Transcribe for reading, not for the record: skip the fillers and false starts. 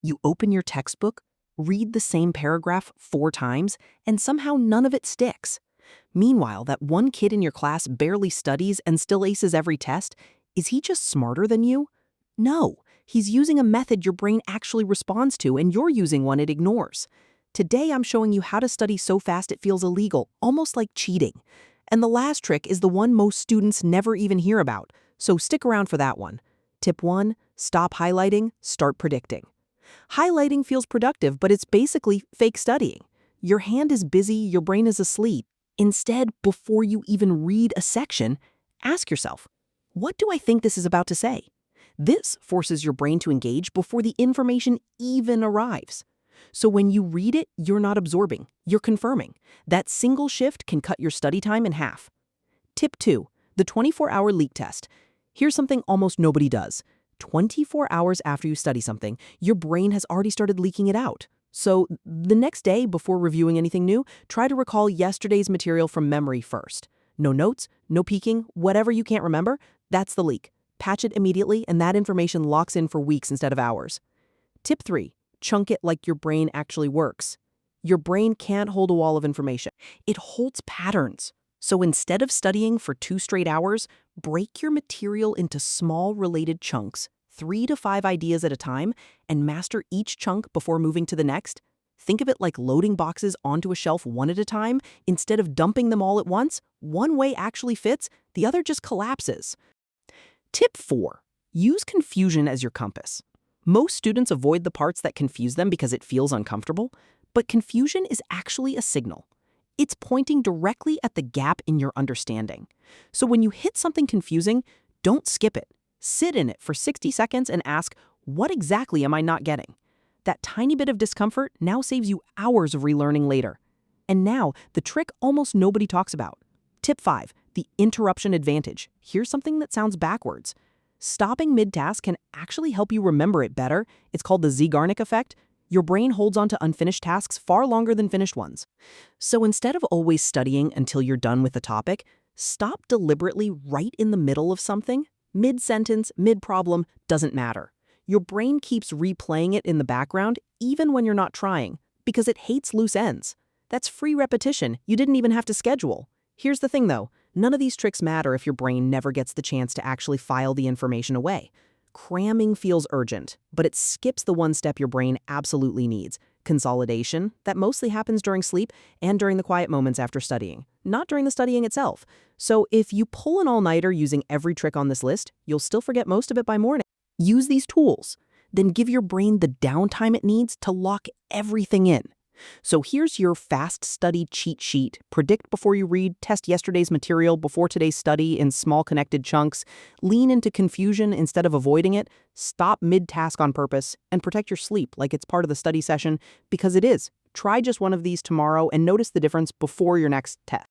You open your textbook, read the same paragraph 4 times, and somehow none of it sticks. Meanwhile, that one kid in your class barely studies and still aces every test. Is he just smarter than you? No, he's using a method your brain actually responds to, and you're using one it ignores. Today, I'm showing you how to study so fast it feels illegal, almost like cheating. And the last trick is the one most students never even hear about, so stick around for that one. Tip 1, stop highlighting, start predicting. Highlighting feels productive, but it's basically fake studying. Your hand is busy, your brain is asleep. Instead, before you even read a section, ask yourself, what do I think this is about to say? This forces your brain to engage before the information even arrives. So when you read it, you're not absorbing, you're confirming. That single shift can cut your study time in half. Tip 2, the 24-hour leak test. Here's something almost nobody does. 24 hours after you study something, your brain has already started leaking it out. So the next day, before reviewing anything new, try to recall yesterday's material from memory first. No notes, no peeking, whatever you can't remember, that's the leak. Patch it immediately, and that information locks in for weeks instead of hours. Tip 3, chunk it like your brain actually works. Your brain can't hold a wall of information. It holds patterns. So instead of studying for 2 straight hours, break your material into small related chunks, 3 to 5 ideas at a time, and master each chunk before moving to the next. Think of it like loading boxes onto a shelf one at a time. Instead of dumping them all at once, one way actually fits, the other just collapses. Tip 4, use confusion as your compass. Most students avoid the parts that confuse them because it feels uncomfortable, but confusion is actually a signal. It's pointing directly at the gap in your understanding. So when you hit something confusing, don't skip it. Sit in it for 60 seconds and ask, what exactly am I not getting? That tiny bit of discomfort now saves you hours of relearning later. And now, the trick almost nobody talks about. Tip 5, the interruption advantage. Here's something that sounds backwards. Stopping mid-task can actually help you remember it better. It's called the Zeigarnik Effect. Your brain holds on to unfinished tasks far longer than finished ones. So instead of always studying until you're done with the topic, stop deliberately right in the middle of something. Mid-sentence, mid-problem, doesn't matter. Your brain keeps replaying it in the background even when you're not trying, because it hates loose ends. That's free repetition you didn't even have to schedule. Here's the thing though, none of these tricks matter if your brain never gets the chance to actually file the information away. Cramming feels urgent, but it skips the one step your brain absolutely needs. Consolidation, that mostly happens during sleep and during the quiet moments after studying, not during the studying itself. So if you pull an all-nighter using every trick on this list, you'll still forget most of it by morning. Use these tools, then give your brain the downtime it needs to lock everything in. So here's your fast study cheat sheet. Predict before you read, test yesterday's material before today's study in small connected chunks, lean into confusion instead of avoiding it, stop mid-task on purpose, and protect your sleep like it's part of the study session, because it is. Try just one of these tomorrow and notice the difference before your next test.